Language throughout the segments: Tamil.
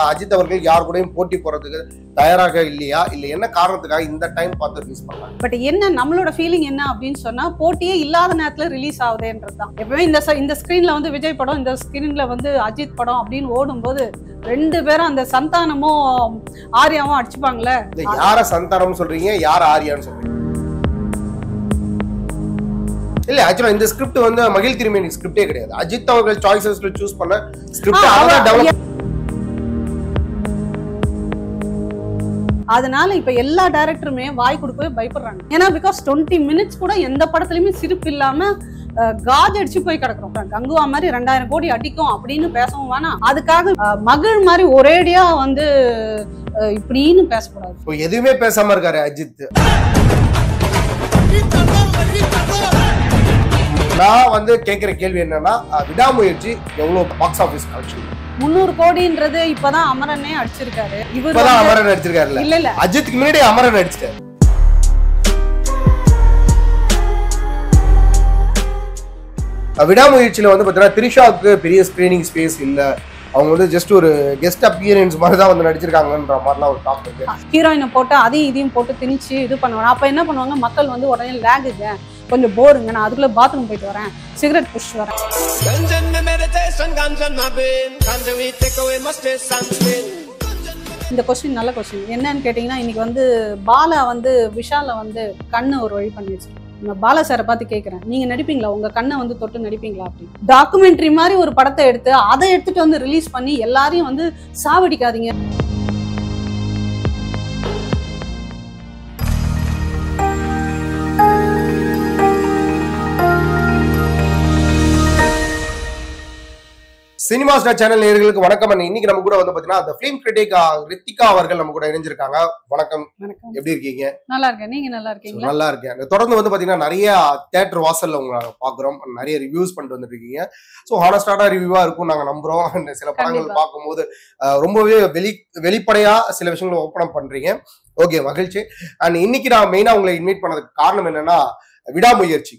அஜித் அவர்கள் யார் கூடயும் போட்டி போறதுக்கு தயாராக இல்லையா, இல்ல என்ன காரணத்துக்காக இந்த டைம் பார்த்து ரிலீஸ் பண்ணலாம்? பட் என்ன நம்மளோட ஃபீலிங் என்ன அப்படின்னு சொன்னா, போட்டியே இல்லாத நேரத்துல ரிலீஸ் ஆகுதுன்றதுதான். எப்பவுமே இந்த ஸ்கிரீன்ல வந்து விஜய் படம், இந்த ஸ்கிரீன்ல வந்து அஜித் படம் அப்படின்னு ஓடும்போது ரெண்டு பேரும் அந்த சந்தானமும் ஆர்யாவும் அடிச்சுப்பாங்களே. யார சந்தானம் சொல்றீங்க, யார் ஆர்யான்னு சொல்றீங்க? இல்ல ஆக்சுவலா இந்த ஸ்கிரிப்ட் வந்து மகிழ் திருமேனி ஸ்கிரிப்டே கிடையாது. அஜித் அவர்கள் சாய்ஸஸ்ல சூஸ் பண்ண ஸ்கிரிப்ட் அவதான் டெவலப். அதனால இப்ப எல்லா டைரக்டருமே வாய் கொடுக்கவே பயப்படுறாங்க. ஏன்னா பிகாஸ் 20 minutes கூட எந்த படத்துலயுமே சிரிப்பு இல்லாம காஜ் அடிச்சு போய் கிடக்குறோம். கங்குவா மாதிரி 2000 கோடி அடிக்கும் அப்படின்னு பேசவும் வேணாம். அதுக்காக மகிழ் மாதிரி ஒரேடியா வந்து இப்படின்னு பேசக்கூடாது. எதுவுமே பேசாம இருக்காரு அஜித். நான் வந்து கேட்கிற கேள்வி என்னன்னா, விடாமுயற்சி எவ்வளவு பாக்ஸ் ஆபீஸ் கலெக்ஷன்? 300 கோடின்றது இப்பதான் அமரனே அடிச்சிருக்காரு. இப்பதான் அமரன் அடிச்சிருக்காரு. இல்ல அஜித்துக்கு முன்னாடி அமரன் அடிச்சிட்டாரு. விடாமுயற்சியில வந்து பாத்தீங்கன்னா திரிஷாவுக்கு பெரிய ஸ்கிரீனிங் ஸ்பேஸ் இல்ல. அவங்க வந்து ஜஸ்ட் ஒரு கெஸ்ட் அப்பியரன்ஸ் மாதிரி தான் வந்து நடிச்சிருக்காங்கன்ற மாதிரிலாம் ஒரு டாக் இருக்கு. ஹீரோயினை போட்டு அதையும் இதையும் போட்டு திணிச்சு இது பண்ணுவாங்க. அப்ப என்ன பண்ணுவாங்க, மக்கள் வந்து உடனே லேகுங்க, கொஞ்சம் போருங்க, நான் அதுக்குள்ள பாத்ரூம் போயிட்டு வரேன், சிகரெட் புஷ் வரேன். இந்த கொஸ்டின் நல்ல கொஸ்டின். என்னன்னு கேட்டீங்கன்னா, இன்னைக்கு வந்து பாலா வந்து விஷால வந்து கண்ணு ஒரு வழி பண்ணி வச்சிருக்கேன். நான் பாலா சாரை பார்த்து கேட்கறேன், நீங்க நடிப்பீங்களா, உங்க கண்ணை வந்து தொட்டு நடிப்பீங்களா அப்படின்னு. டாக்குமெண்ட்ரி மாதிரி ஒரு படத்தை எடுத்து அதை எடுத்துட்டு வந்து ரிலீஸ் பண்ணி எல்லாரையும் வந்து சாவடிக்காதீங்க. சினிமா ஸ்டார் சேனல் நேயர்களுக்கு வணக்கம். இன்னைக்கு நம்ம கூட வந்து பாத்தீங்கன்னா அந்த ஃபிலிம் கிரிட்டிக் ரித்திகா அவர்கள் நம்ம கூட இணைஞ்சிருக்காங்க. வணக்கம், எப்படி இருக்கீங்க? நல்லா இருக்கேன், நீங்க நல்லா இருக்கீங்களா? நல்லா இருக்கேன். தொடர்ந்து வந்து பாத்தீங்கன்னா நிறைய தியேட்டர் வாசல்ல உங்களை பாக்குறோம், நிறைய ரிவ்யூஸ் பண்ணிட்டு வந்துருக்கீங்க. ஸோ ஹானஸ்டான ரிவ்யூவா இருக்கும் நாங்க நம்புறோம். சில படங்கள் பார்க்கும்போது ரொம்பவே வெளிப்படையா சில விஷயங்களை ஓப்பன் பண்றீங்க. ஓகே, மகிழ்ச்சி. அண்ட் இன்னைக்கு நான் மெயினா உங்களை இன்வைட் பண்ணதுக்கு காரணம் என்னன்னா, விடாமுயற்சி.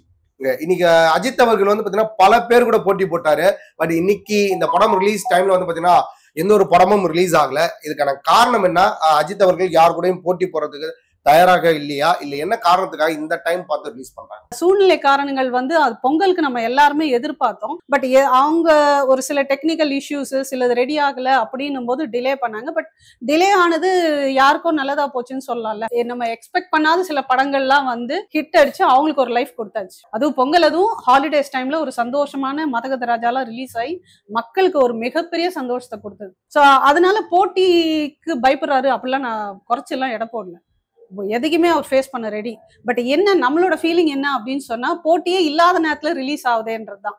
இன்னைக்கு அஜித் அவர்கள் வந்து பாத்தீங்கன்னா பல பேர் கூட போட்டி போட்டாரு. பட் இன்னைக்கு இந்த படம் ரிலீஸ் டைம்ல வந்து பாத்தீங்கன்னா எந்த ஒரு படமும் ரிலீஸ் ஆகல. இதுக்கான காரணம் என்ன? அஜித் அவர்கள் யார் கூடயும் போட்டி போறதுக்கு தயாராக இல்லையா, இல்ல என்ன காரணத்துக்காக இந்த டைம் பார்த்து ரிலீஸ் பண்றாங்க? சூழ்நிலை காரணங்கள் வந்து அது பொங்கலுக்கு நம்ம எல்லாருமே எதிர்பார்த்தோம். பட் அவங்க ஒரு சில டெக்னிக்கல் இஷ்யூஸ், சிலது ரெடி ஆகல அப்படின்னும் போது டிலே பண்ணாங்க. பட் டிலே ஆனது யாருக்கும் நல்லதா போச்சுன்னு சொல்லலாம்ல. நம்ம எக்ஸ்பெக்ட் பண்ணாத சில படங்கள்லாம் வந்து ஹிட் அடிச்சு அவங்களுக்கு ஒரு லைஃப் கொடுத்தாச்சு. அதுவும் பொங்கல், அதுவும் ஹாலிடேஸ் டைம்ல ஒரு சந்தோஷமான மதகத ராஜாலாம் ரிலீஸ் ஆகி மக்களுக்கு ஒரு மிகப்பெரிய சந்தோஷத்தை கொடுத்தது. ஸோ அதனால போட்டிக்கு பயப்படுறாரு அப்படிலாம் நான் குறைச்செல்லாம் எடை போடல. எதுக்குமே அவர் ஃபேஸ் பண்ண ரெடி. பட் என்ன நம்மளோட ஃபீலிங் என்ன அப்படின்னு சொன்னா, போட்டியே இல்லாத நேரத்துல ரிலீஸ் ஆகுதுன்றதுதான்.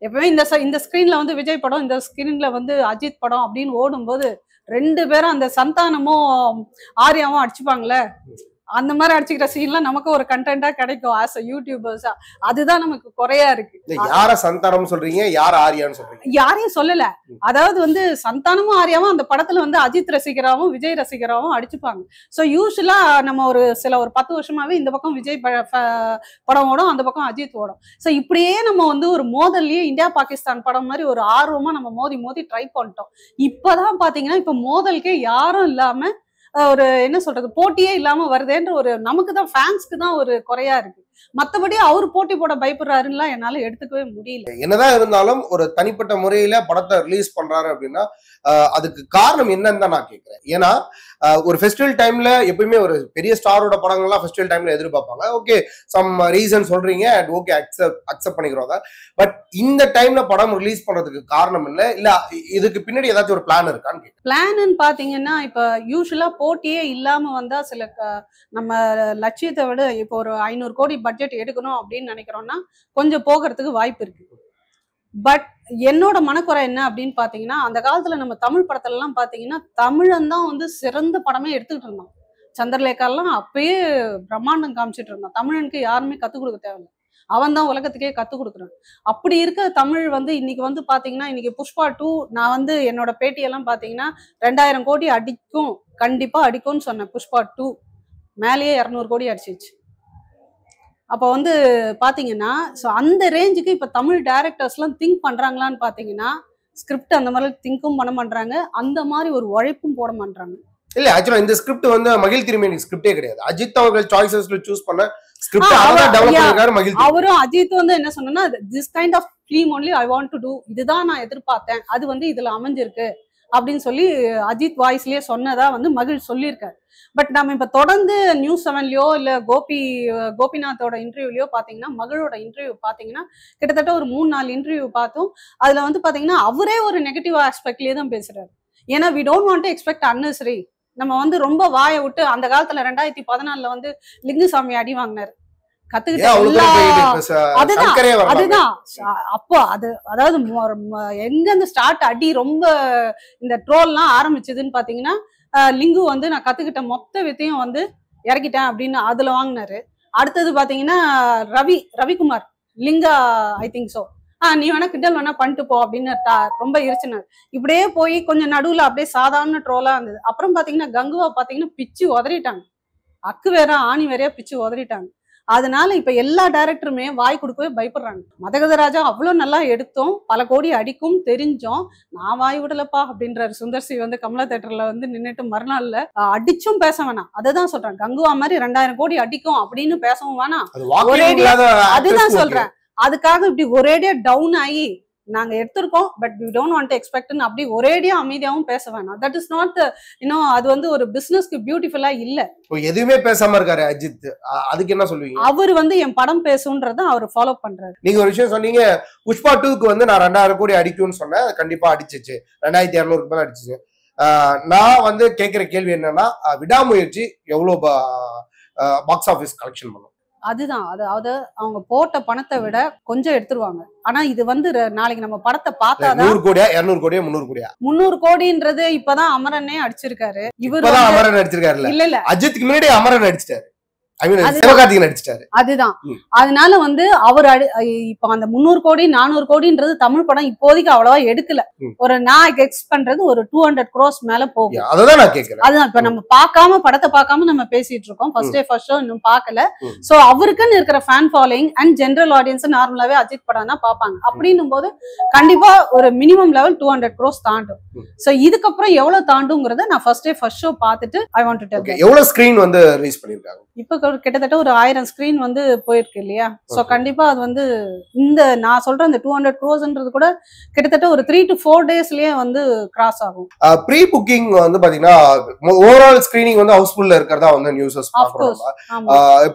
எப்பவுமே இந்த ஸ்கிரீன்ல வந்து விஜய் படம், இந்த ஸ்கிரீன்ல வந்து அஜித் படம் அப்படின்னு ஓடும்போது ரெண்டு பேரும் அந்த சந்தானமும் ஆர்யாவும் அடிச்சுப்பாங்களே, அந்த மாதிரி அடிச்சுக்கிற சீன்லாம் நமக்கு ஒரு கண்டென்ட்டா கிடைக்கும் ஆஸ் அ யூடியூபர்ஸா. அதுதான் நமக்கு குறையா இருக்கு. யார சந்தானம் சொல்றீங்க, யார் ஆர்யான்னு சொல்றீங்க? யாரையும் சொல்லல. அதாவது வந்து சந்தானமும் ஆர்யாவும் அந்த படத்துல வந்து அஜித் ரசிகராவும் விஜய் ரசிகராவும் அடிச்சுப்பாங்க. ஸோ யூஸ்வலா நம்ம ஒரு 10 வருஷமாவே இந்த பக்கம் விஜய் படம் ஓடும், அந்த பக்கம் அஜித் ஓடும். ஸோ இப்படியே நம்ம வந்து ஒரு மோதல்லையே இந்தியா பாகிஸ்தான் படம் மாதிரி ஒரு ஆர்வமா நம்ம மோதி ட்ரை பண்ணிட்டோம். இப்பதான் பாத்தீங்கன்னா இப்ப மோதலுக்கே யாரும் இல்லாம ஒரு என்ன சொல்றது, போட்டியே இல்லாம வருதுன்ற ஒரு நமக்கு தான், ஃபேன்ஸ்க்கு தான் ஒரு குறையா இருக்கு. மத்தபடி அவர் போட்டி போட பயப்படுறாருன்னா என்னால எடுத்துக்கவே முடியல. என்னதான் இருந்தாலும் ஒரு தனிப்பட்ட முறையில படத்தை ரிலீஸ் பண்றாரு அப்படின்னா அதுக்கு காரணம் என்னன்னு தான் நான் கேட்கிறேன். ஏன்னா ஒரு ஃபெஸ்டிவல் டைம்ல எப்பயுமே ஒரு பெரிய ஸ்டாரோட படங்கள்லாம் ஃபெஸ்டிவல் டைம்ல எதிர்பார்ப்பாங்க. ஓகே, சம் ரீசன் சொல்றீங்க அண்ட் ஓகே, அக்செப்ட் பண்ணிக்கிறோம். பட் இந்த டைம்ல படம் ரிலீஸ் பண்றதுக்கு காரணம் இல்ல இதுக்கு பின்னாடி ஏதாச்சும் ஒரு பிளான் இருக்கான்னு? பிளான்னு பாத்தீங்கன்னா, இப்ப யூஸ்வலா போட்டியே இல்லாம வந்தா சில நம்ம லட்சியத்தை விட இப்போ ஒரு 500 கோடி பட்ஜெட் எடுக்கணும் அப்படின்னு நினைக்கிறோம்னா கொஞ்சம் போகிறதுக்கு வாய்ப்பு இருக்கு. பட் என்னோட மனக்குறை என்ன அப்படின்னு பாத்தீங்கன்னா, அந்த காலத்துல நம்ம தமிழ் படத்துல எல்லாம் பாத்தீங்கன்னா தமிழன் தான் வந்து சிறந்த படமே எடுத்துக்கிட்டு இருந்தோம். சந்திரலேகாலாம் அப்பயே பிரம்மாண்டம் காமிச்சிட்டு இருந்தோம். தமிழனுக்கு யாருமே கத்துக் கொடுக்க தேவையில்லை, அவன் தான் உலகத்துக்கே கத்துக் கொடுக்குறான். அப்படி இருக்க தமிழ் வந்து இன்னைக்கு வந்து பாத்தீங்கன்னா, இன்னைக்கு புஷ்பா 2 நான் வந்து என்னோட பேட்டியெல்லாம் பாத்தீங்கன்னா 2000 கோடி அடிக்கும், கண்டிப்பா அடிக்கும்னு சொன்னேன். புஷ்பா 2 மேலேயே 200 கோடி அடிச்சிச்சு. அப்போ வந்து பாத்தீங்கன்னா, ஸோ அந்த ரேஞ்சுக்கு இப்ப தமிழ் டைரக்டர்ஸ்லாம் திங்க் பண்றாங்களான்னு பாத்தீங்கன்னா ஸ்கிரிப்ட் அந்த மாதிரி திங்கும் பண்ண மாட்டாங்க, அந்த மாதிரி ஒரு உழைப்பும் போட மாட்டாங்க. இல்ல ஆக்சுவலா இந்த ஸ்கிரிப்ட் வந்து மகிழ் திருமேனி ஸ்கிரிப்டே கிடையாது. அஜித் அவர்கள் சாய்ஸஸ்ல சூஸ் பண்ண ஸ்கிரிப்ட் அதான் டெவலப் பண்ணிருக்காரு மகிழ். அவரும் அஜித் வந்து என்ன சொன்னா, this kind of film only I want to do, இதுதான் நான் எதிர்பார்த்தேன், அது வந்து இதுல அமைஞ்சிருக்கு அப்படின்னு சொல்லி அஜித் வாய்ஸ்லயே சொன்னதா வந்து மகிழ் சொல்லியிருக்காரு. பட் நம்ம இப்ப தொடர்ந்து நியூஸ் 7லயோ இல்ல கோபிநாத்தோட இன்டர்வியூலயோ பாத்தீங்கன்னா, மகளோட இன்டர்வியூ பாத்தீங்கன்னா கிட்டத்தட்ட ஒரு 3-4 இன்டர்வியூ பார்த்தோம். அதுல வந்து பாத்தீங்கன்னா அவரே ஒரு நெகட்டிவ் ஆஸ்பெக்ட்லயே தான் பேசுறாரு. ஏன்னா we don't want to expect unnecessary. நம்ம வந்து ரொம்ப வாயை விட்டு அந்த காலத்துல 2014 வந்து லிங்குசாமி அடி வாங்கினாரு, கத்துக்கிட்ட அதுதான் அப்போ அது அதாவது எங்க அந்த ஸ்டார்ட் அடி ரொம்ப இந்த ட்ரோல்லாம் ஆரம்பிச்சதுன்னு பாத்தீங்கன்னா, லிங்கு வந்து நான் கத்துக்கிட்ட மொத்த வித்தையும் வந்து இறக்கிட்டேன் அப்படின்னு அதுல வாங்கினாரு. அடுத்தது பாத்தீங்கன்னா Ravikumar Lingaa I think so நீ வேணா கிண்டல் வேணா பண்ணிட்டு போ அப்படின்னு ரொம்ப இருச்சுனாரு. இப்படியே போய் கொஞ்சம் நடுவுல அப்படியே சாதாரண ட்ரோலா இருந்தது. அப்புறம் பாத்தீங்கன்னா கங்குவா பாத்தீங்கன்னா பிச்சு உதறிட்டாங்க, அக்கு வேற ஆணி வேறையா பிச்சு உதறிட்டாங்க. அதனால இப்ப எல்லா டைரக்டருமே வாய் கொடுக்கவே பயப்படுறாங்க. மதகதராஜா அவ்வளவு நல்லா எடுத்தோம், பல கோடி அடிக்கும் தெரிஞ்சோம், நான் வாய் விடலப்பா அப்படின்றாரு சுந்தர்சி வந்து கமலா தியேட்டர்ல வந்து நின்னுட்டு மறுநாள்ல. அடிச்சும் பேச வேணாம், அததான் சொல்றேன், கங்குவா மாதிரி 2000 கோடி அடிக்கும் அப்படின்னு பேசவும் வேணாம். அதுதான் சொல்றேன், அதுக்காக இப்படி ஒரேடியா டவுன் ஆகி நாங்க எடுத்திருக்கோம் but we don't want to expect அப்படி ஒரேடியா அமைதியாவும் பேச வேணாம். தட் இஸ் நாட் அது வந்து ஒரு பிசினஸ்க்கு பியூட்டிஃபுல்லா இல்ல. எதுவுமே பேசாம இருக்காரு அஜித், அதுக்கு என்ன சொல்லுவீங்க? அவர் வந்து என் படம் பேசுன்றத அவர் ஃபாலோ பண்றாரு. நீங்க ஒரு விஷயம் சொன்னீங்க, புஷ்பா 2க்கு வந்து நான் 2000 கோடி அடிக்கும்னு சொன்னேன், கண்டிப்பா அடிச்சிச்சு, 2200 மேல அடிச்சிச்சு. நான் வந்து கேட்கிற கேள்வி என்னன்னா, விடாமுயற்சி எவ்வளவு பாக்ஸ் ஆபீஸ் கலெக்ஷன் பண்ணும்? அதுதான், அதாவது அவங்க போட்ட பணத்தை விட கொஞ்சம் எடுத்துருவாங்க. ஆனா இது வந்து நாளைக்கு நம்ம படத்தை பார்த்தாதான் 100 கோடியா 200 கோடியா 300 கோடியா 300 கோடின்றது இப்பதான் அமரனே அடிச்சிருக்காரு. இவர் அமரன் அடிச்சிருக்காரு, இல்ல அஜித்துக்கு முன்னாடி அமரன் அடிச்சிட்டாரு, அதுதான். அதனால வந்து அவர் இப்ப அந்த 300 கோடி 400 கோடின்றது தமிழ் படம் இப்போதைக்கு அவ்வளவா எடுக்கல. ஒரு நான் எக்ஸ்பெக்ட் பண்றது ஒரு 200 crores மேல போகும். அதுதான் இப்ப நம்ம பார்க்காம படத்தை பார்க்காம நம்ம பேசிட்டு இருக்கோம். ஃபர்ஸ்ட் டே ஃபர்ஸ்ட் ஷோ இன்னும் பார்க்கல. சோ அவருக்குன்னு இருக்கிற fan following and general audience நார்மலாவே அஜித் படம் தான் பார்ப்பாங்க. அப்படின்னும் போது கண்டிப்பா ஒரு மினிமம் லெவல் 200 crores தாண்டும். சோ இதுக்கப்புறம் எவ்வளவு தாண்டுங்கிறத நான் ஃபர்ஸ்ட் டே ஃபர்ஸ்ட் ஷோ பார்த்துட்டு ஐ வாண்ட் டு டெல். எவ்வளவு ஸ்கிரீன் வந்து ரிலீஸ் பண்ணிருக்காங்க? இப்ப கிட்டத்தட்ட ஒரு 1000 ஸ்கிரீன் வந்து போயிருக்கு இல்லையா? சோ கண்டிப்பா அது வந்து இந்த நான் சொல்ற இந்த 200 crores கூட கிட்டத்தட்ட ஒரு 3 to 4 daysலயே வந்து கிராஸ் ஆகும். ப்ரீ புக்கிங் வந்து பாத்தீங்கன்னா ஓவரால் ஸ்கிரீனிங் வந்து ஹவுஸ்ஃபுல்லா இருக்கிறதா வந்து நியூஸஸ் பாக்குறோம்.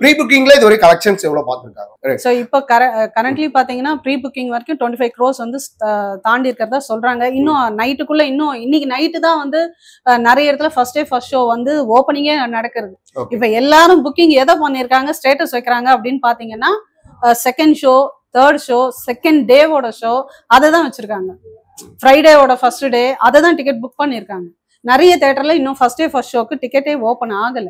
ப்ரீ புக்கிங்ல இதுவரை கலெக்ஷன்ஸ் எவ்வளவு பாத்துருக்காங்க? சோ இப்ப கரண்ட்லி பாத்தீங்கன்னா ப்ரீ புக்கிங் வரைக்கும் 25 crores வந்து தாண்டி இருக்கிறதா சொல்றாங்க. இன்னும் நைட்டுக்குள்ள இன்னும் இன்னைக்கு நைட்டு தான் வந்து நிறைய இடத்துல ஃபர்ஸ்ட் டே ஃபர்ஸ்ட் ஷோ வந்து ஓப்பனிங்கே நடக்கிறது. இப்ப எல்லாரும் புக்கிங் எதை பண்ணிருக்காங்க, ஸ்டேட்டஸ் வைக்கிறாங்க அப்படின்னு பாத்தீங்கன்னா second show, third show, second டேவோட ஷோ அதை தான் வச்சிருக்காங்க. ஃப்ரைடேவோட ஃபர்ஸ்ட் டே அதை தான் டிக்கெட் புக் பண்ணிருக்காங்க. நிறைய தியேட்டர்ல இன்னும் ஃபர்ஸ்ட் டே ஃபர்ஸ்ட் ஷோக்கு டிக்கெட்டே ஓப்பன் ஆகல.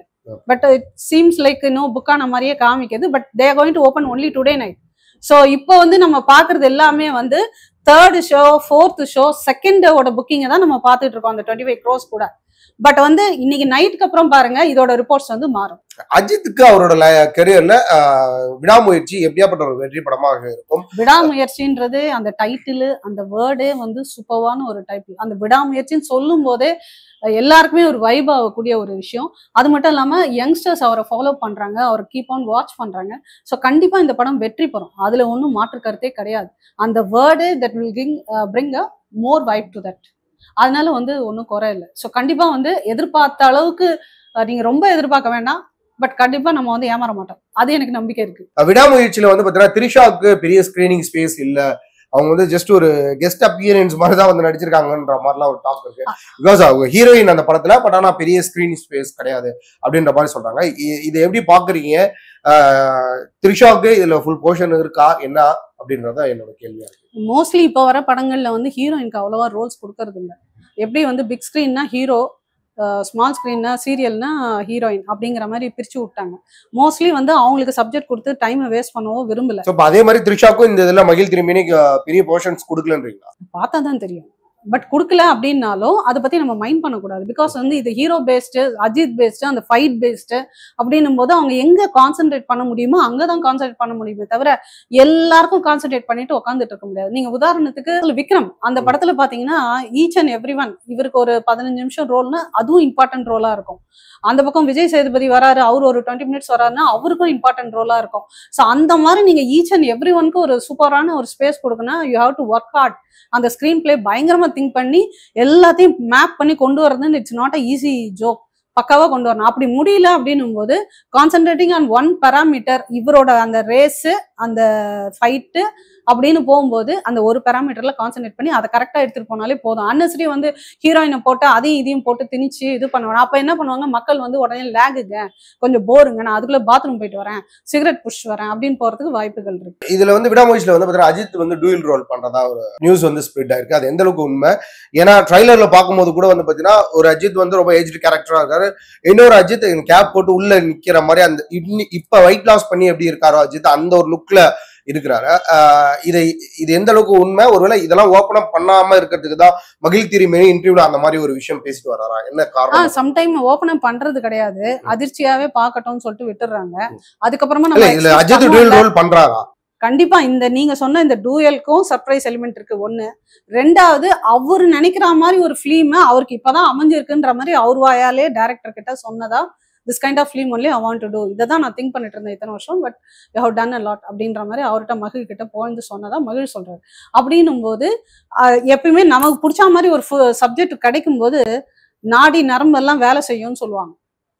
பட் இட் சீம்ஸ் லைக் இன்னும் புக் ஆன மாதிரியே காமிக்குது. But they are going to open only today night. So இப்போ வந்து நம்ம பாக்குறது எல்லாமே வந்து third show, fourth show, second டேவோட புக்கிங்கை தான் நம்ம பார்த்துட்டு இருக்கோம் அந்த 25 crores கூட. பட் வந்து இன்னைக்கு நைட்டுக்கு அப்புறம் பாருங்க இதோட ரிப்போர்ட்ஸ் வந்து மாறும். அஜித்துக்கு அவரோட கரியர்ல விடாமுயற்சி எப்படியாப்பட்ட ஒரு வெற்றி படமாக இருக்கும்? விடாமுயற்சின்றது அந்த டைட்டில், அந்த வேர்டே வந்து சூப்பர்வான ஒரு டைட்டில். அந்த விடாமுயற்சின்னு சொல்லும் போதே எல்லாருக்குமே ஒரு வைப் ஆகக்கூடிய ஒரு விஷயம். அது மட்டும் இல்லாம யங்ஸ்டர்ஸ் அவரை ஃபாலோ பண்றாங்க, அவரை கீப் ஆன் வாட்ச் பண்றாங்க. ஸோ கண்டிப்பா இந்த படம் வெற்றி பெறும், அதுல ஒன்றும் மாற்று கருத்தே கிடையாது. அந்த வேர்டே that will bring a more vibe to that. அதனால வந்து ஒன்றும் குறை இல்லை. ஸோ கண்டிப்பா வந்து எதிர்பார்த்த அளவுக்கு நீங்க ரொம்ப எதிர்பார்க்க வேண்டாம். பட் கண்டிப்பா நம்ம வந்து ஏமாற மாட்டோம், அது எனக்கு நம்பிக்கை இருக்கு. விடாமுயற்சியில வந்து பாத்தீங்கன்னா திரிஷாவுக்கு பெரிய ஸ்கிரீனிங் ஸ்பேஸ் இல்ல, அவங்க வந்து ஜஸ்ட் ஒரு கெஸ்ட் அப்பியரன்ஸ் மாதிரி தான் வந்து நடிச்சிருக்காங்கன்ற மாதிரிலாம் ஒரு டாக் இருக்கு. பிகாஸ் அவங்க ஹீரோயின் அந்த படத்துல, பட் ஆனா பெரிய ஸ்கிரீன் ஸ்பேஸ் கிடையாது அப்படின்ற மாதிரி சொல்றாங்க. இதை எப்படி பாக்குறீங்க? திரிஷாவுக்கு இதுல ஃபுல் போர்ஷன் இருக்கா என்ன அப்படின்றத என்னோட கேள்வியா இருக்கு. மோஸ்ட்லி இப்போ வர படங்கள்ல வந்து ஹீரோயினுக்கு அவ்வளவா ரோல்ஸ் கொடுக்கறது இல்லை. எப்படி வந்து பிக் ஸ்கிரீன்னா ஹீரோ, ஸ்மால் ஸ்கிரீன்னா சீரியல்னா ஹீரோயின் அப்படிங்கிற மாதிரி பிரிச்சு விட்டாங்க. மோஸ்ட்லி வந்து அவங்களுக்கு சப்ஜெக்ட் கொடுத்து டைமை வேஸ்ட் பண்ணவும் விரும்பல. அதே மாதிரி திரிஷாக்கும் இந்த இதுல மகிழ் திருமேனி பெரிய போர்ஷன்ஸ் கொடுக்கலன்றீங்களா? பார்த்தா தான் தெரியும். பட் கொடுக்கல அப்படின்னாலும் அதை பத்தி நம்ம மைண்ட் பண்ணக்கூடாது. பிகாஸ் வந்து இது ஹீரோ பேஸ்டு, அஜித் பேஸ்டு, அந்த ஃபைட் பேஸ்டு அப்படின்னும் போது அவங்க எங்க கான்சென்ட்ரேட் பண்ண முடியுமோ அங்கதான் கான்சென்ட்ரேட் பண்ண முடியுமே தவிர எல்லாருக்கும் கான்சென்ட்ரேட் பண்ணிட்டு உட்காந்துட்டு இருக்க முடியாது. நீங்க உதாரணத்துக்கு விக்ரம் அந்த படத்துல பாத்தீங்கன்னா ஈச் அண்ட் எவ்ரி ஒன், இவருக்கு ஒரு 15 நிமிஷம் ரோல்னா அதுவும் இம்பார்ட்டன்ட் ரோலா இருக்கும். அந்த பக்கம் விஜய் சேதுபதி வராரு, அவர் ஒரு 20 மினிட்ஸ் வராருன்னா அவருக்கும் இம்பார்ட்டன்ட் ரோலா இருக்கும். ஸோ அந்த மாதிரி நீங்க ஈச் அண்ட் எவ்ரி ஒன்க்கு ஒரு சூப்பரான ஒரு ஸ்பேஸ் கொடுக்கணும். You have to work hard. அந்த ஸ்கிரீன் பிளே பயங்கரமா திங்க் பண்ணி எல்லாத்தையும் மேப் பண்ணி கொண்டு வரதுன்னு it's not a easy joke. பக்காவா கொண்டு வரணும். அப்படி முடியல அப்படின்னும் போது கான்சென்ட்ரேட்டிங் ஆன் ஒன் பேராமீட்டர், இவரோட அந்த ரேஸு, அந்த ஃபைட்டு அப்படின்னு போகும்போது அந்த ஒரு பேராமீட்டர்ல கான்சென்ட்ரேட் பண்ணி அதை கரெக்டா எடுத்துட்டு போனாலே போதும். அன்னசரி வந்து ஹீரோயினை போட்டு அதையும் இதையும் போட்டு திணிச்சு இது பண்ணுவாங்க. அப்ப என்ன பண்ணுவாங்க, மக்கள் வந்து உடனே லேகுங்க, கொஞ்சம் போருங்க, நான் அதுக்குள்ள பாத்ரூம் போயிட்டு வரேன், சிகரெட் புஷ் வரேன் அப்படின்னு போறதுக்கு வாய்ப்புகள் இருக்கு. இதுல வந்து விடாமுயற்சியில வந்து பாத்தீங்கன்னா அஜித் வந்து டூயல் ரோல் பண்றதா ஒரு நியூஸ் வந்து ஸ்ப்ரெட் ஆயிருக்கு. அது எந்த அளவுக்கு உண்மை? ஏன்னா ட்ரைலர்ல பார்க்கும்போது கூட வந்து பாத்தீங்கன்னா ஒரு அஜித் வந்து ரொம்ப ஏஜ்டு கேரக்டரா இருக்காரு, இன்னொரு அஜித் கேப் போட்டு உள்ள நிக்கிற மாதிரி அந்த இப்ப வெயிட் லாஸ் பண்ணி எப்படி இருக்காரோ அஜித் அந்த ஒரு லுக்ல இருக்கிறாரு. இது எந்த அளவுக்கு உண்மை? ஒருவேளை இதெல்லாம் ஓபன் அப் பண்ணாம இருக்கிறதுக்கு தான் மகிழ் திரிமேனி இன்டர்வியூல அந்த மாதிரி ஒரு விஷயம் பேசிட்டு வராரா? என்ன காரணம்? சம்டைம் ஓபன் அப் பண்றது கிடையாது, அதிர்ச்சியாவே பாக்கட்டும்னு சொல்லிட்டு விட்டுறாங்க. அதுக்கப்புறமா நம்ம அஜித் டூயல் ரோல் பண்றாரா? கண்டிப்பா இந்த நீங்க சொன்ன இந்த டூயலுக்கும் சர்ப்ரைஸ் எலிமெண்ட் இருக்கு ஒண்ணு. ரெண்டாவது, அவரு நினைக்கிற மாதிரி ஒரு ஃபிலிம் அவருக்கு இப்பதான் அமைஞ்சிருக்குன்ற மாதிரி அவர் வாயாலே டைரக்டர் கிட்ட சொன்னதா, this kind of film only I want to do, இதை தான் நான் திங்க் பண்ணிட்டு இருந்தேன் இத்தனை வருஷம், but you have done a lot அப்படின்ற மாதிரி அவர்கிட்ட மகிழ் கிட்ட போயிருந்து சொன்னதா மகிழ் சொல்றாரு. அப்படின்னும் போது எப்பயுமே நமக்கு பிடிச்ச மாதிரி ஒரு சப்ஜெக்ட் கிடைக்கும் போது நாடி நரம்பு எல்லாம் வேலை செய்யும்னு சொல்லுவாங்க.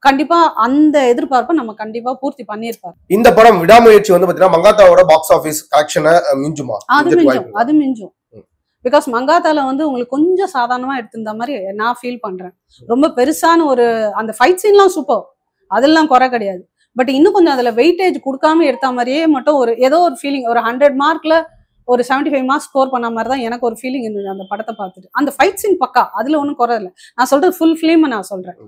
கண்டிப்பா அந்த எதிர்பார்ப்பை நம்ம கண்டிப்பா பூர்த்தி பண்ணியிருப்பாரு. இந்த படம் விடாமுயற்சி வந்து பாத்தீங்கன்னா மங்காத்தாவோட பாக்ஸ் ஆபீஸ் கலெக்ஷனை மிஞ்சுமா? அது மிஞ்சும். பிகாஸ் மங்காத்தால வந்து உங்களுக்கு கொஞ்சம் சாதாரணமா எடுத்திருந்த மாதிரி நான் ஃபீல் பண்றேன். ரொம்ப பெருசான ஒரு அந்த ஃபைட் சீன்லாம் சூப்பர், அதெல்லாம் குறை கிடையாது. பட் இன்னும் கொஞ்சம் அதுல வெயிட்டேஜ் கொடுக்காம எடுத்த மாதிரியே மட்டும் ஒரு ஏதோ ஒரு ஃபீலிங், ஒரு 100 மார்க்ல ஒரு 75 மார்க்ஸ் ஸ்கோர் பண்ண மாதிரி தான் எனக்கு ஒரு ஃபீலிங் இருந்தது அந்த படத்தை பார்த்துட்டு. அந்த ஃபைட் சீன் பக்கா, அதுல ஒன்றும் குறை இல்லை. நான் சொல்றது ஃபுல் ஃபிலிம் நான் சொல்றேன்,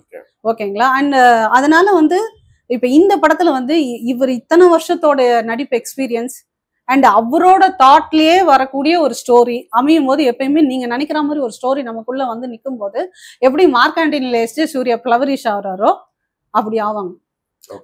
ஓகேங்களா? அண்ட் அதனால வந்து இப்ப இந்த படத்துல வந்து இவர் இத்தனை வருஷத்தோட நடிப்பு எக்ஸ்பீரியன்ஸ் அண்ட் அவரோட தாட்லயே வரக்கூடிய ஒரு ஸ்டோரி அமையும் போது, எப்பயுமே நீங்க நினைக்கிற மாதிரி ஒரு ஸ்டோரி நமக்குள்ள வந்து நிற்கும் போது எப்படி மார்க் ஆண்டனி லேஸ்ட் சூர்யா பிளவரிஷ் ஆகிறாரோ அப்படி ஆவாங்க.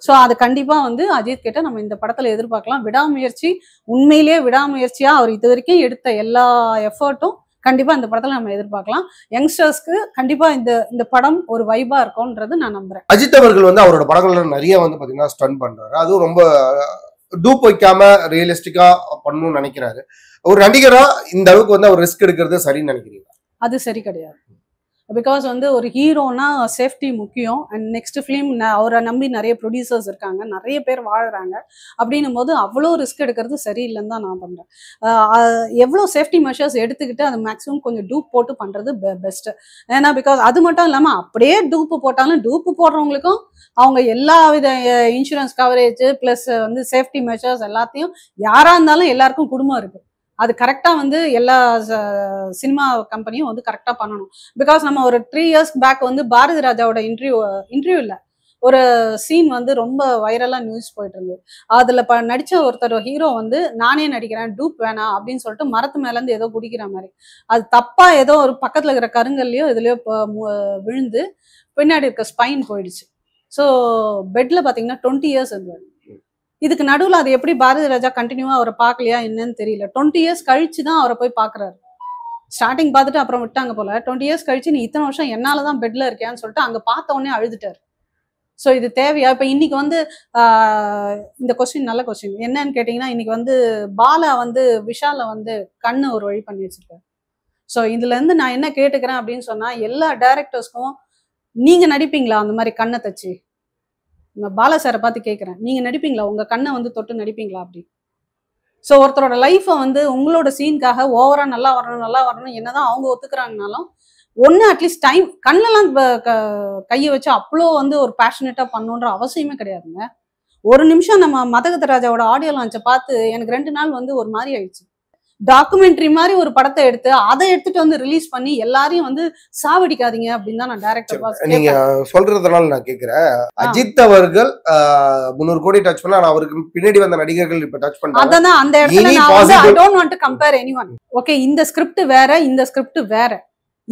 சோ அது கண்டிப்பா வந்து அஜித் கிட்ட நம்ம இந்த படத்துல எதிர்பார்க்கலாம். விடாமுயற்சி, உண்மையிலேயே விடாமுயற்சியா அவர் இது வரைக்கும் எடுத்த எல்லா எஃபர்ட்டும் கண்டிப்பா இந்த படத்துல நம்ம எதிர்பார்க்கலாம். யங்ஸ்டர்ஸ்க்கு கண்டிப்பா இந்த படம் ஒரு வைபா இருக்கும்ன்றது நான் நம்புறேன். அஜித் அவர்கள் வந்து அவரோட படங்கள்ல நிறைய வந்து பாத்தீங்கன்னா ஸ்டன் பண்றாரு, அதுவும் ரொம்ப டூப் வைக்காம ரியலிஸ்டிக்கா பண்ணணும்னு நினைக்கிறாரு. ஒரு நடிகரா இந்த அளவுக்கு வந்து அவர் ரிஸ்க் எடுக்கிறது சரின்னு நினைக்கிறீங்க? அது சரி கிடையாது. பிகாஸ் வந்து ஒரு ஹீரோனா சேஃப்டி முக்கியம். அண்ட் நெக்ஸ்ட் ஃபிலிம் அவரை நம்பி நிறைய ப்ரொடியூசர்ஸ் இருக்காங்க, நிறைய பேர் வாழ்றாங்க. அப்படின்னும் போது அவ்வளோ ரிஸ்க் எடுக்கிறது சரியில்லைன்னு தான் நான் பண்றேன். எவ்வளோ சேஃப்டி மெஷர்ஸ் எடுத்துக்கிட்டு அது மேக்ஸிமம் கொஞ்சம் டூப் போட்டு பண்றது பெஸ்ட். ஏன்னா பிகாஸ் அது மட்டும் இல்லாம அப்படியே டூப்பு போட்டாலும் டூப்பு போடுறவங்களுக்கும் அவங்க எல்லா வித இன்சூரன்ஸ் கவரேஜ் பிளஸ் வந்து சேஃப்டி மெஷர்ஸ் எல்லாத்தையும், யாரா இருந்தாலும் எல்லாருக்கும் குடும்பம் இருக்கு, அது கரெக்டா வந்து எல்லா சினிமா கம்பெனியும் வந்து கரெக்டா பண்ணணும். பிகாஸ் நம்ம ஒரு 3 years பேக் வந்து பாரதி ராஜாவோட இன்டர்வியூ இல்ல ஒரு சீன் வந்து ரொம்ப வைரலா நியூஸ் போயிட்டு இருந்தது. அதுல நடிச்ச ஒருத்தர் ஹீரோ வந்து நானே நடிக்கிறேன் டூப் வேணாம் அப்படின்னு சொல்லிட்டு மரத்து மேல இருந்து ஏதோ குடிக்கிற மாதிரி, அது தப்பா ஏதோ ஒரு பக்கத்துல இருக்கிற கருங்கல்லையோ இதுலயோ விழுந்து பின்னாடி இருக்க ஸ்பைன் போயிடுச்சு. ஸோ பெட்ல பாத்தீங்கன்னா 20 years இருந்தது. இதுக்கு நடுவில் அது எப்படி பாரதி ராஜா கண்டினியூவா அவரை பார்க்கலையா என்னன்னு தெரியல. 20 years கழிச்சு தான் அவரை போய் பாக்குறாரு. ஸ்டார்டிங் பார்த்துட்டு அப்புறம் விட்டாங்க போல. 20 years கழிச்சு நீ இத்தனை வருஷம் என்னாலதான் பெட்ல இருக்கியான்னு சொல்லிட்டு அங்க பார்த்த உடனே அழுதுட்டாரு. ஸோ இது தேவையா? இப்ப இன்னைக்கு வந்து இந்த கொஸ்டின் நல்ல கொஸ்டின் என்னன்னு கேட்டீங்கன்னா, இன்னைக்கு வந்து பாலா வந்து விஷால வந்து கண்ணு ஒரு வழி பண்ணி வச்சிருக்காரு. ஸோ இதுல இருந்து நான் என்ன கேட்டுக்கிறேன் அப்படின்னு சொன்னா, எல்லா டைரக்டர்ஸ்க்கும் நீங்க நடிப்பீங்களா அந்த மாதிரி கண்ணை தச்சு? நான் பாலா சாரை பார்த்து கேட்குறேன், நீங்க நடிப்பீங்களா? உங்க கண்ணை வந்து தொட்டு நடிப்பீங்களா அப்படி? ஸோ ஒருத்தரோட லைஃப்பை வந்து உங்களோட சீனுக்காக ஓவரா நல்லா வரணும் என்னதான் அவங்க ஒத்துக்கிறாங்கனாலும் ஒன்று அட்லீஸ்ட் டைம் கண்ணெல்லாம் கையை வச்சு அவ்வளோ வந்து ஒரு பேஷனேட்டா பண்ணணுன்ற அவசியமே கிடையாதுங்க. ஒரு நிமிஷம் நம்ம மதகத ராஜாவோட ஆடியோ லான்ச்சை பார்த்து எனக்கு 2 நாள் வந்து ஒரு மாதிரி ஆயிடுச்சு. டாக்குமெண்ட்ரி மாதிரி ஒரு படத்தை எடுத்து அதை எடுத்துட்டு வந்து ரிலீஸ் பண்ணி எல்லாரையும் வந்து சாவடிக்காதீங்க அப்படின்னு தான் நான் டைரக்டர். நீங்க சொல்றதுனால நான் கேக்குறேன், அஜித் அவர்கள் 300 கோடி டச் பண்ணா, அவருக்கு பின்னாடி வந்த நடிகர்கள் இப்ப டச் பண்றாங்க. அதான் அந்த இடத்துல நான் வந்து I don't want to compare anyone. Okay, இந்த ஸ்கிரிப்ட் வேற, இந்த ஸ்கிரிப்ட் வேற.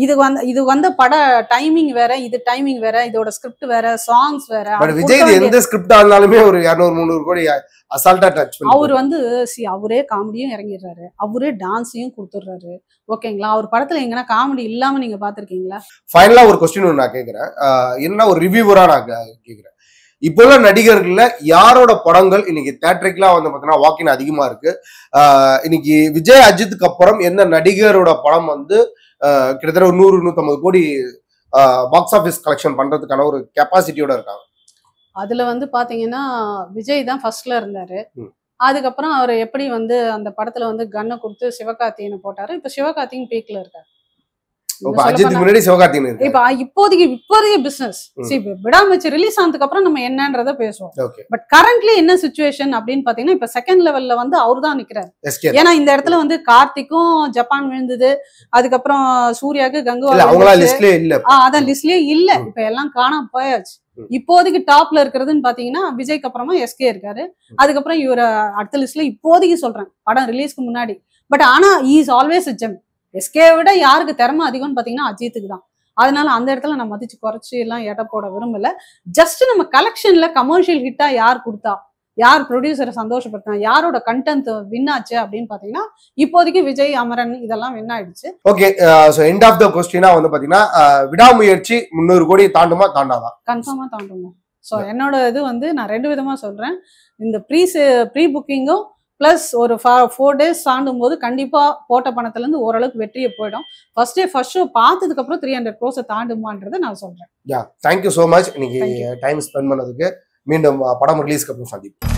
இது வந்த பட டைமிங் வேற, இது டைமிங் வேற, இதோட ஸ்கிரிப்ட் வேற, சாங்ஸ் வேற. பட் விஜய் எந்த ஸ்கிரிப்டா இருந்தாலுமே ஒரு 200-300 கோடி அசால்ட்டா டச் பண்ணி அவர் வந்து அவரே காமெடியும் இறங்கிடுறாரு, அவரே டான்ஸையும் கொடுத்துடுறாரு. ஓகேங்களா? அவர் படத்துல எங்கன்னா காமெடி இல்லாம நீங்க பாத்திருக்கீங்களா? ஃபைனலா ஒரு கொஸ்டின் நான் கேக்குறேன், என்ன ஒரு ரிவ்யூவரா நான் கேக்குறேன். இப்போ உள்ள நடிகர்கள்ல யாரோட படங்கள் இன்னைக்கு தியேட்டருக்குலாம் வந்து பாத்தீங்கன்னா வாக்கின் அதிகமா இருக்கு? இன்னைக்கு விஜய் அஜித்துக்கு அப்புறம் எந்த நடிகரோட படம் வந்து கிட்டத்தட்ட 100-150 கோடி பாக்ஸ் ஆபீஸ் கலெக்ஷன் பண்றதுக்கான ஒரு கெப்பாசிட்டியோட இருக்காங்க? அதுல வந்து பாத்தீங்கன்னா விஜய் தான் ஃபர்ஸ்ட்ல இருந்தாரு. அதுக்கப்புறம் அவர் எப்படி வந்து அந்த படத்துல வந்து கன்னை கொடுத்து சிவகார்த்திகேயனை போட்டாரு. இப்ப சிவகார்த்திகேயன் பீக்ல இருக்காரு. அஜித்துக்கு முன்னாடி சிவகார்த்திகேயன் இருக்கு. இப்ப இப்போதைக்கு பிசினஸ் விடாமச்சு ரிலீஸ் ஆனதுக்கு அப்புறம் நம்ம என்னன்றத பேசுவோம். பட் கரண்ட்லி என்ன சிச்சுவேஷன் அப்படின்னு பாத்தீங்கன்னா இப்ப செகண்ட் லெவல்ல வந்து அவர் தான் நிக்கிறாரு. ஏன்னா இந்த இடத்துல வந்து கார்த்திக்கும் ஜப்பான் விழுந்தது, அதுக்கப்புறம் சூர்யாவுக்கு கங்குவா அதான் லிஸ்ட்லயே இல்ல. இப்ப எல்லாம் காணாம போயாச்சு. இப்போதைக்கு டாப்ல இருக்கிறதுன்னு பாத்தீங்கன்னா விஜய்க்கு அப்புறமா எஸ்கே இருக்காரு. அதுக்கப்புறம் இவர அடுத்த லிஸ்ட்ல இப்போதைக்கு சொல்றேன் படம் ரிலீஸ்க்கு முன்னாடி. பட் ஆனா இஸ் ஆல்வேஸ் ஜெம். எஸ்கே விட யாருக்கு திறமை அதிகம்னு பாத்தீங்கன்னா அஜித்துக்கு தான். அதனால அந்த இடத்துல நம்ம மதிச்சு குறைச்சி எல்லாம் எடை போட விரும்பல. ஜஸ்ட் நம்ம கலெக்ஷன்ல கமர்ஷியல் ஹிட்டா யார் கொடுத்தா, யார் ப்ரொடியூசரை சந்தோஷப்படுத்தினா, யாரோட கண்டென்ட் வின் ஆச்சு அப்படின்னு பாத்தீங்கன்னா இப்போதைக்கு விஜய், அமரன் இதெல்லாம் வின் ஆயிடுச்சு. Okay, so end of the क्वेश्चनா வந்து பாத்தீங்கன்னா விடாமுயற்சி 300 கோடி தாண்டுமா தாண்டாதா? கன்ஃபார்மா தாண்டுமா. சோ என்னோட இது வந்து நான் 2 விதமா சொல்றேன். இந்த ப்ரீ புக்கிங்கும் பிளஸ் ஒரு 4 days தாண்டும் போது கண்டிப்பா போட்ட பணத்துல இருந்து ஓரளவுக்கு வெற்றியை போயிடும். ஃபர்ஸ்ட் ஷோ பார்த்ததுக்கு அப்புறம் 300 crores தாண்டுமான்றதை நான் சொல்றேன். Thank you so much. இன்னைக்கு டைம் ஸ்பெண்ட் பண்ணதுக்கு. மீண்டும் படம் ரிலீஸ்க்கு அப்புறம் சந்திப்போம்.